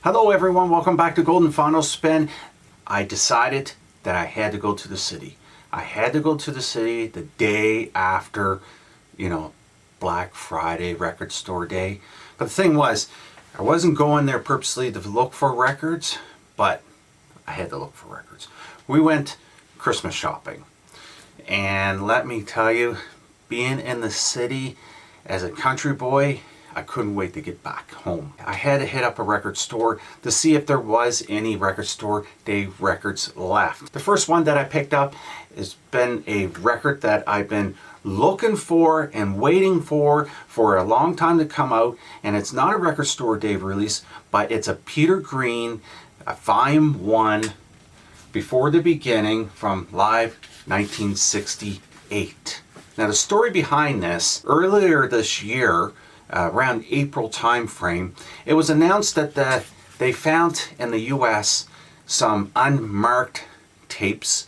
Hello everyone, welcome back to Golden Final Spin. I decided that I had to go to the city. I had to go to the city the day after, Black Friday, record store day. But the thing was, I wasn't going there purposely to look for records, but I had to look for records. We went Christmas shopping. And let me tell you, being in the city as a country boy, I couldn't wait to get back home. I had to hit up a record store to see if there was any record store day records left. The first one that I picked up has been a record that I've been looking for and waiting for a long time to come out, and it's not a record store day release, but it's a Peter Green, a Volume 1, Before the Beginning from Live 1968. Now the story behind this, earlier this year, around April time frame, it was announced that they found in the US some unmarked tapes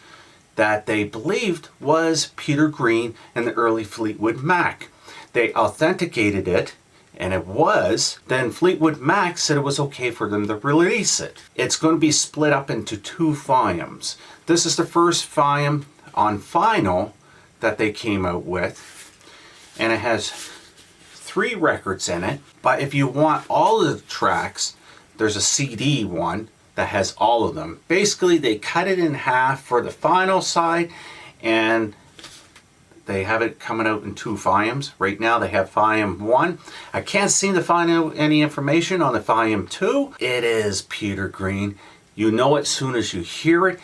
that they believed was Peter Green and the early Fleetwood Mac. They authenticated it, and it was. Then Fleetwood Mac said it was okay for them to release it. It's going to be split up into 2 volumes. This is the first volume on vinyl that they came out with, and it has 3 records in it. But if you want all of the tracks, there's a CD one that has all of them. Basically, they cut it in half for the final side, and they have it coming out in 2 volumes. Right now they have Volume 1. I can't seem to find out any information on the Volume 2. It is Peter Green. You know it as soon as you hear it.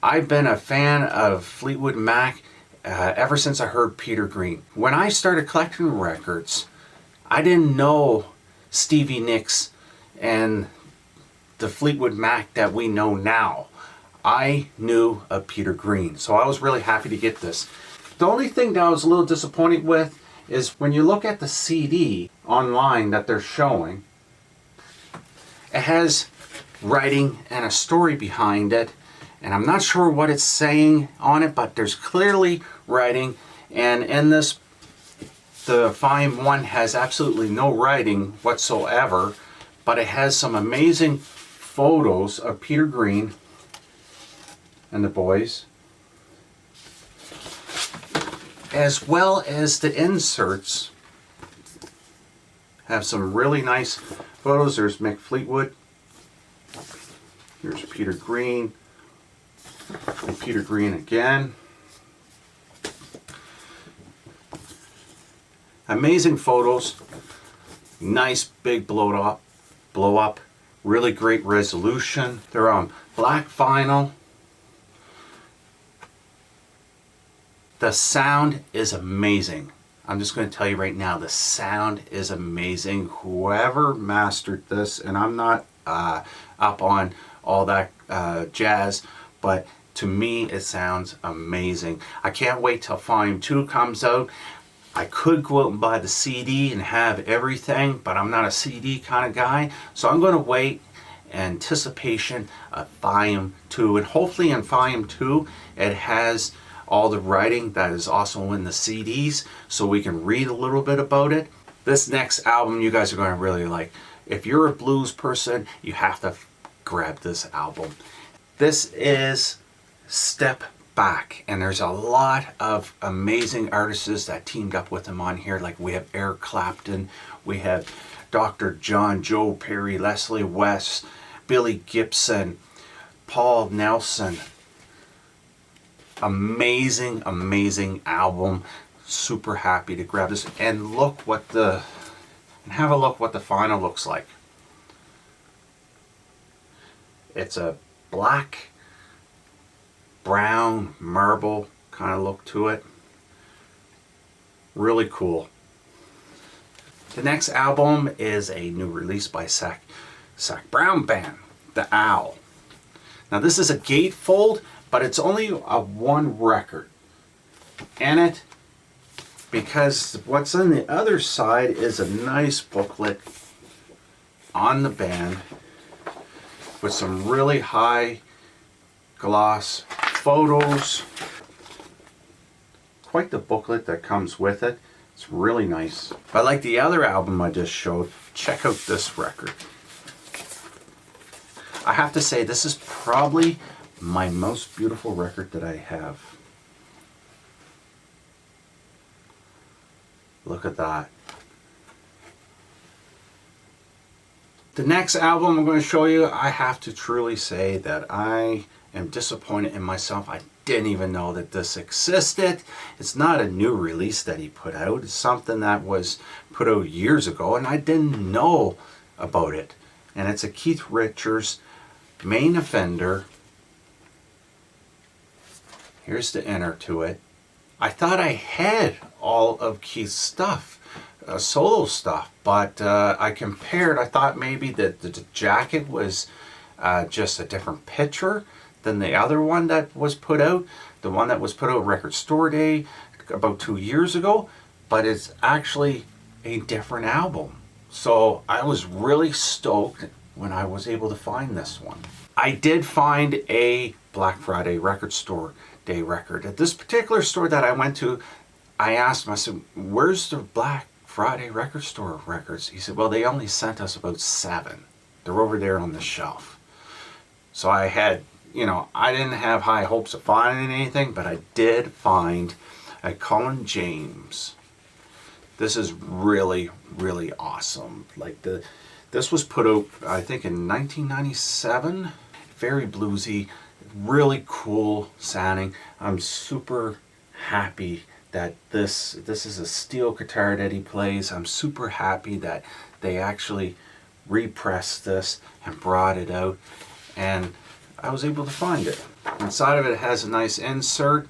I've been a fan of Fleetwood Mac ever since I heard Peter Green. When I started collecting records, I didn't know Stevie Nicks and the Fleetwood Mac that we know now. I knew of Peter Green, so I was really happy to get this. The only thing that I was a little disappointed with is when you look at the CD online that they're showing, it has writing and a story behind it, and I'm not sure what it's saying on it, but there's clearly writing, and in this, the Volume 1 has absolutely no writing whatsoever, but it has some amazing photos of Peter Green and the boys, as well as the inserts have some really nice photos. There's Mick Fleetwood, here's Peter Green, and Peter Green again. Amazing photos, nice big blow up, really great resolution. They're on black vinyl. The sound is amazing. I'm just going to tell you right now, the sound is amazing. Whoever mastered this, and I'm not up on all that jazz, but to me it sounds amazing. I can't wait till Volume 2 comes out. I could go out and buy the CD and have everything, but I'm not a CD kind of guy, so I'm going to wait in anticipation of Volume 2, and hopefully in Volume 2 it has all the writing that is also in the CDs, so we can read a little bit about it. This next album you guys are going to really like. If you're a blues person, you have to grab this album. This is Step Back, and there's a lot of amazing artists that teamed up with him on here. Like we have Eric Clapton, we have Dr. John, Joe Perry, Leslie West, Billy Gibson, Paul Nelson. Amazing, amazing album. Super happy to grab this, and have a look what the final looks like. It's a black, brown, marble kind of look to it. Really cool. The next album is a new release by Zac Brown Band, The Owl. Now this is a gatefold, but it's only a 1 record in it, because what's on the other side is a nice booklet on the band with some really high gloss photos. Quite the booklet that comes with it. It's really nice. But like the other album I just showed, check out this record. I have to say, this is probably my most beautiful record that I have. Look at that. The next album I'm going to show you, I have to truly say that I am disappointed in myself. I didn't even know that this existed. It's not a new release that he put out. It's something that was put out years ago, and I didn't know about it. And it's a Keith Richards Main Offender. Here's the inner to it. I thought I had all of Keith's stuff, solo stuff, but I compared. I thought maybe that the jacket was just a different picture than the other one that was put out. The one that was put out Record Store Day about 2 years ago, but it's actually a different album. So I was really stoked when I was able to find this one. I did find a Black Friday Record Store Day record. At this particular store that I went to, I asked him, I said, where's the Black Friday Record Store records? He said, well, they only sent us about 7. They're over there on the shelf. So I had, I didn't have high hopes of finding anything, but I did find a Colin James. This is really, really awesome. This was put out, I think, in 1997. Very bluesy, really cool sounding. I'm super happy that this is a steel guitar that he plays. I'm super happy that they actually repressed this and brought it out, and I was able to find it. Inside of it has a nice insert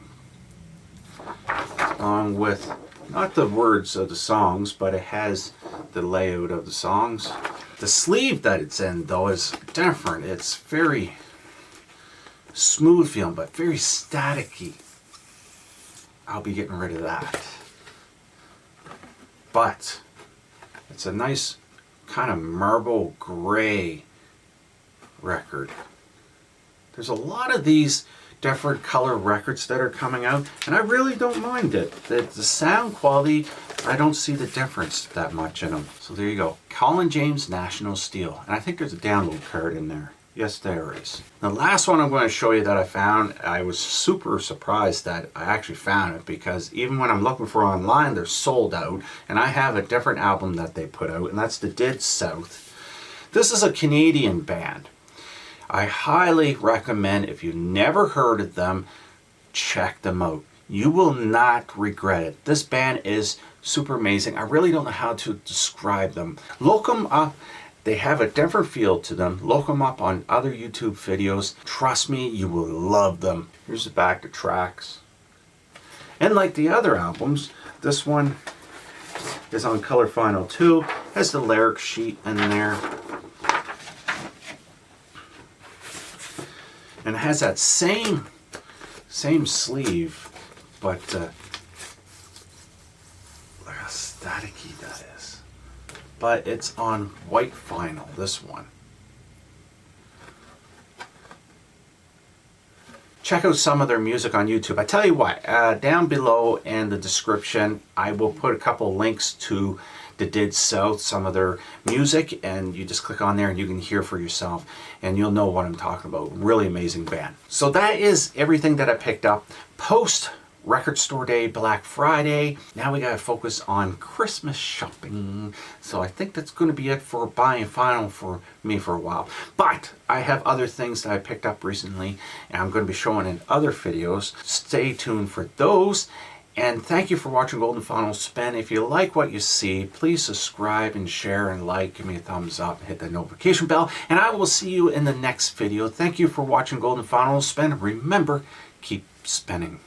along with not the words of the songs, but it has the layout of the songs. The sleeve that it's in, though, is different. It's very smooth feeling, but very staticky. I'll be getting rid of that. But it's a nice kind of marble gray record. There's a lot of these different color records that are coming out, and I really don't mind it. The sound quality, I don't see the difference that much in them. So there you go. Colin James National Steel. And I think there's a download card in there. Yes, there is. The last one I'm going to show you that I found, I was super surprised that I actually found it, because even when I'm looking for online, they're sold out. And I have a different album that they put out, and that's the Dead South. This is a Canadian band. I highly recommend, if you've never heard of them, check them out. You will not regret it. This band is super amazing. I really don't know how to describe them. Look them up. They have a different feel to them. Look them up on other YouTube videos. Trust me, you will love them. Here's the back of tracks. And like the other albums, this one is on color vinyl too. Has the lyric sheet in there. And it has that same sleeve, but look how staticky that is. But it's on white vinyl, this one. Check out some of their music on YouTube. I tell you what, down below in the description, I will put a couple links to the Dead South, some of their music, and you just click on there and you can hear for yourself, and you'll know what I'm talking about. Really amazing band. So that is everything that I picked up post Record Store Day, Black Friday. Now we gotta focus on Christmas shopping. So I think that's gonna be it for buying vinyl for me for a while. But I have other things that I picked up recently, and I'm gonna be showing in other videos. Stay tuned for those. And thank you for watching Golden Funnel Spin. If you like what you see, please subscribe and share and like. Give me a thumbs up and hit that notification bell. And I will see you in the next video. Thank you for watching Golden Funnel Spin. Remember, keep spinning.